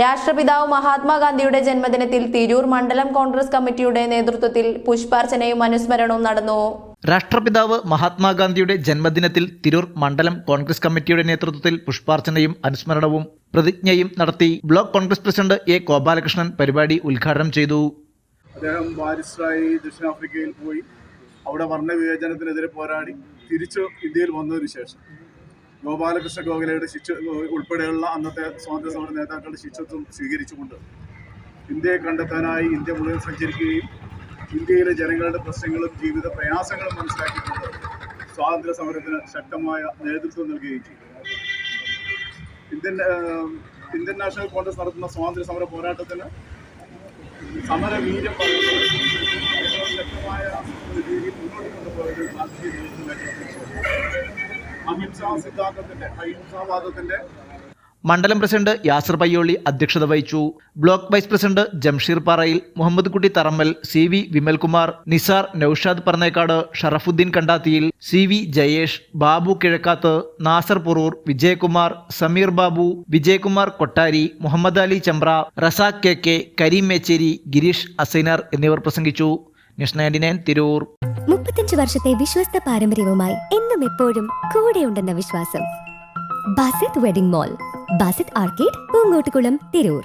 രാഷ്ട്രപിതാവ് മഹാത്മാഗാന്ധിയുടെ ജന്മദിനത്തിൽ തിരൂർ മണ്ഡലം കോൺഗ്രസ് കമ്മിറ്റിയുടെ നേതൃത്വത്തിൽ പുഷ്പാർച്ചനയും അനുസ്മരണവും നടന്നു. രാഷ്ട്രപിതാവ് മഹാത്മാഗാന്ധിയുടെ ജന്മദിനത്തിൽ തിരൂർ മണ്ഡലം കോൺഗ്രസ് കമ്മിറ്റിയുടെ നേതൃത്വത്തിൽ പുഷ്പാർച്ചനയും അനുസ്മരണവും പ്രതിജ്ഞയും നടത്തി. Block Congress president A Gopalakrishnan പരിപാടി ഉദ്ഘാടനം ചെയ്തു. അദ്ദേഹം ബാരിസ്റ്ററായി ദക്ഷിണാഫ്രിക്കയിൽ പോയി അവിടെ വർണ്ണവിവേചനത്തിനെതിരെ പോരാടി തിരിച്ച് ഇന്ത്യയിൽ വന്നതിന് ശേഷം ഗോപാലകൃഷ്ണ ഗോഖലെയുടെ ഉൾപ്പെടെയുള്ള അന്നത്തെ സ്വാതന്ത്ര്യ സമര നേതാക്കളുടെ ശിഷ്യത്വം സ്വീകരിച്ചുകൊണ്ട് ഇന്ത്യയെ കണ്ടെത്താനായി ഇന്ത്യ മുഴുവൻ സഞ്ചരിക്കുകയും ഇന്ത്യയിലെ ജനങ്ങളുടെ പ്രശ്നങ്ങളും ജീവിത പ്രയാസങ്ങളും മനസ്സിലാക്കിക്കൊണ്ട് സ്വാതന്ത്ര്യ സമരത്തിന് ശക്തമായ നേതൃത്വം നൽകുകയും ചെയ്തു. ഇന്ത്യൻ നാഷണൽ കോൺഗ്രസ് നടത്തുന്ന സ്വാതന്ത്ര്യ സമര പോരാട്ടത്തിന് സമരവീര്യം ശക്തമായ രീതിയിൽ മുന്നോട്ട് കൊണ്ടുപോയത് ഗാന്ധിജി അഹിംസാ സിദ്ധാന്തത്തിന്റെ അഹിംസാവാദത്തിന്റെ. മണ്ഡലം പ്രസിഡന്റ് യാസർ പയ്യോളി അധ്യക്ഷത വഹിച്ചു. ബ്ലോക്ക് വൈസ് പ്രസിഡന്റ് ജംഷീർ പാറയിൽ, മുഹമ്മദ് കുട്ടി Tharammal, CV Vimalkumar, Nisar, Naushad Parannekkad, Sharafuddin Kandathiyil, CV Jayesh, Babu Kizhakkath, Nasar Purur, Vijayakumar, Sameer Babu, Vijayakumar കൊട്ടാരി, Muhammad Ali Chambra, Razak KK, Kareem Mecheri, Girish Asainar എന്നിവർ പ്രസംഗിച്ചു. ന്യൂസ് 99 തിരൂർ. 35 വർഷത്തെ വിശ്വസ്ത പാരമ്പര്യവുമായി എന്നും എപ്പോഴും കൂടെയുണ്ടെന്ന വിശ്വാസം. Basith wedding mall, Basith arcade, Poongottukulam, Tirur.